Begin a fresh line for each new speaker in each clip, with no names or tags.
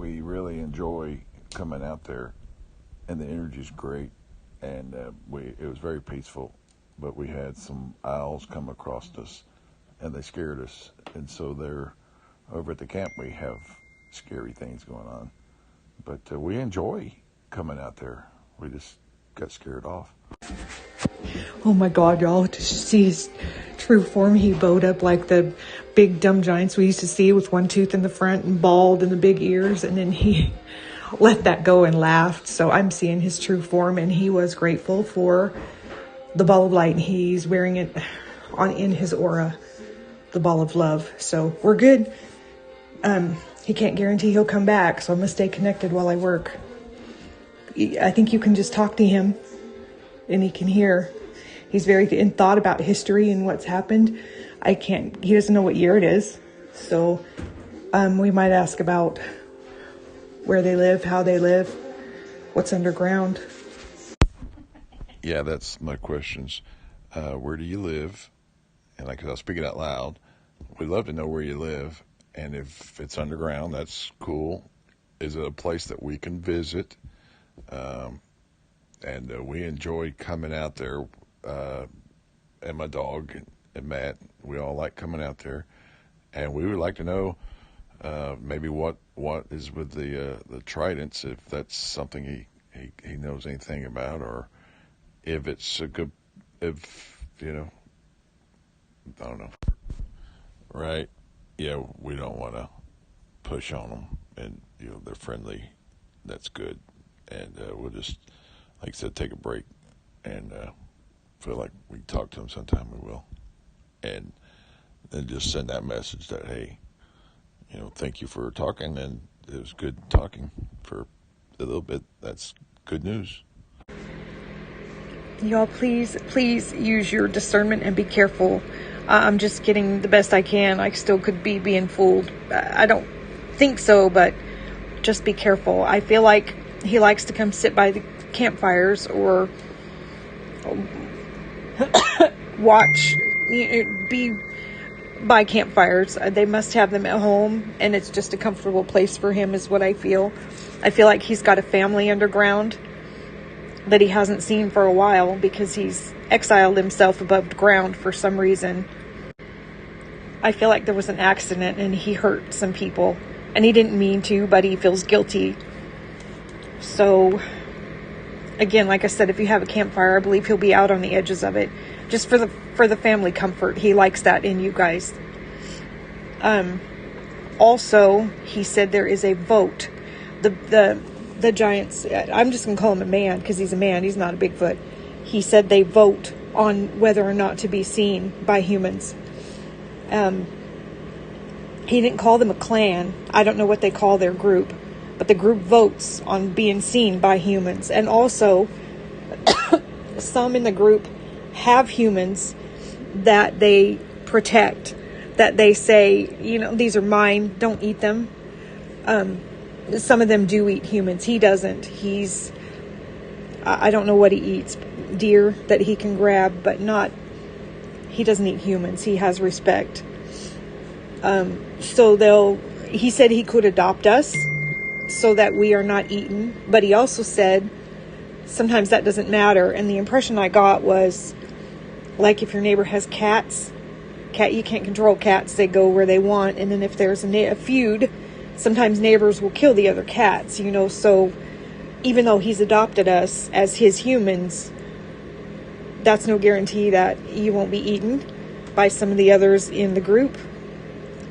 we really enjoy coming out there, and the energy's great, and it was very peaceful. But we had some owls come across us, and they scared us. And so they're over at the camp. We have scary things going on, but we enjoy coming out there. We just got scared off.
Oh my God, y'all, to see his true form, he bowed up like the big dumb giants we used to see with one tooth in the front and bald and the big ears, and then he let that go and laughed. So I'm seeing his true form, and he was grateful for the ball of light, and he's wearing it in his aura, the ball of love. So we're good. He can't guarantee he'll come back, so I'm gonna stay connected while I work. I think you can just talk to him and he can hear. He's very in thought about history and what's happened. He doesn't know what year it is. So we might ask about where they live, how they live, what's underground.
Yeah, that's my questions. Where do you live? And like I was speaking out loud, we'd love to know where you live. And if it's underground, that's cool. Is it a place that we can visit? And we enjoy coming out there, and my dog and Matt, we all like coming out there, and we would like to know maybe what is with the tridents, if that's something he knows anything about, or if it's a good, if I don't know, right? Yeah, we don't want to push on them, and they're friendly. That's good, and we'll just, like I said, take a break, and feel like we can talk to them sometime. We will, and then just send that message that, hey, thank you for talking, and it was good talking for a little bit. That's good news.
Y'all, please use your discernment and be careful. I'm just getting the best I can. I still could be being fooled. I don't think so, but just be careful. I feel like he likes to come sit by the campfires or watch, be by campfires. They must have them at home, and it's just a comfortable place for him is what I feel. I feel like he's got a family underground that he hasn't seen for a while because he's exiled himself above ground for some reason. I feel like there was an accident and he hurt some people, and he didn't mean to, but he feels guilty. So again, like I said, if you have a campfire, I believe he'll be out on the edges of it just for the family comfort. He likes that in you guys. Also, he said there is a vote. The giants, I'm just going to call him a man because he's a man. He's not a Bigfoot. He said they vote on whether or not to be seen by humans. He didn't call them a clan. I don't know what they call their group, but the group votes on being seen by humans. And also, some in the group have humans that they protect, that they say, these are mine, don't eat them. Some of them do eat humans. He doesn't. I don't know what he eats. Deer that he can grab, but he doesn't eat humans. He has respect. So he said he could adopt us so that we are not eaten. But he also said sometimes that doesn't matter. And the impression I got was, like if your neighbor has cats, you can't control cats. They go where they want. And then if there's a feud, sometimes neighbors will kill the other cats, so even though he's adopted us as his humans, that's no guarantee that you won't be eaten by some of the others in the group.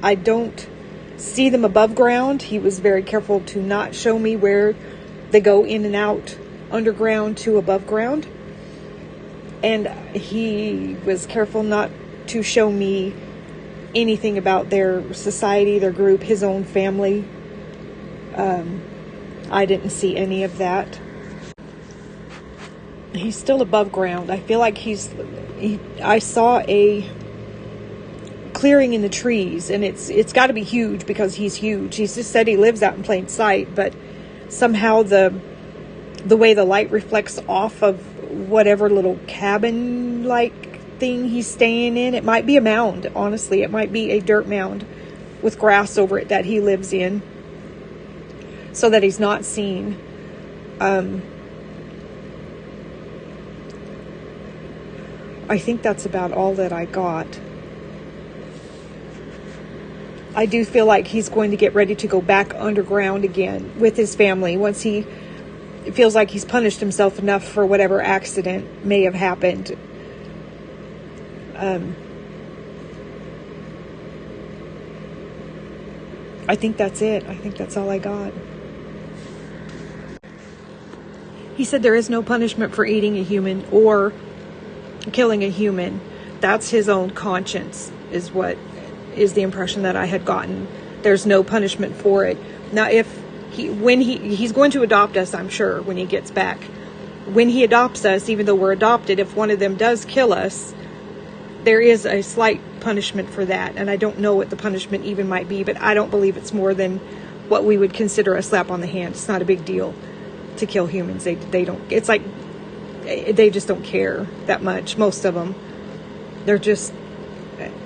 I don't see them above ground. He was very careful to not show me where they go in and out underground to above ground. And he was careful not to show me anything about their society, their group, his own family. I didn't see any of that. He's still above ground. I feel like I saw a clearing in the trees, and it's got to be huge because he's huge. He's just said he lives out in plain sight, but somehow the way the light reflects off of whatever little cabin-like thing he's staying in, it might be a mound, honestly. It might be a dirt mound with grass over it that he lives in. so that he's not seen. I think that's about all that I got. I do feel like he's going to get ready to go back underground again with his family once he feels like he's punished himself enough for whatever accident may have happened. I think that's it. I think that's all I got. He said there is no punishment for eating a human or killing a human. That's his own conscience, is what is the impression that I had gotten. There's no punishment for it. Now, when he's going to adopt us, I'm sure, when he gets back. When he adopts us, even though we're adopted, if one of them does kill us, there is a slight punishment for that. And I don't know what the punishment even might be, but I don't believe it's more than what we would consider a slap on the hand. It's not a big deal to kill humans. They don't, it's like, they just don't care that much. Most of them, they're just,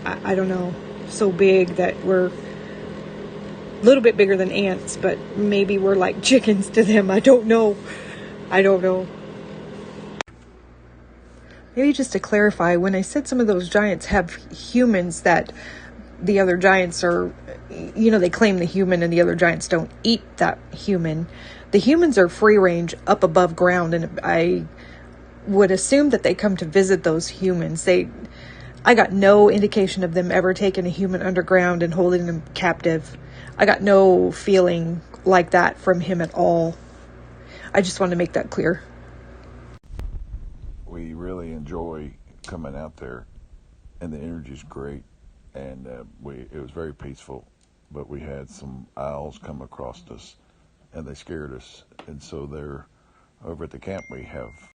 I don't know, so big that we're a little bit bigger than ants, but maybe we're like chickens to them. I don't know. Maybe just to clarify, when I said some of those giants have humans that the other giants are, they claim the human and the other giants don't eat that human. The humans are free range up above ground, and I would assume that they come to visit those humans. I got no indication of them ever taking a human underground and holding them captive. I got no feeling like that from him at all. I just want to make that clear.
We really enjoy coming out there, and the energy's great, and it was very peaceful, but we had some owls come across us, and they scared us, and so they're over at the camp. We have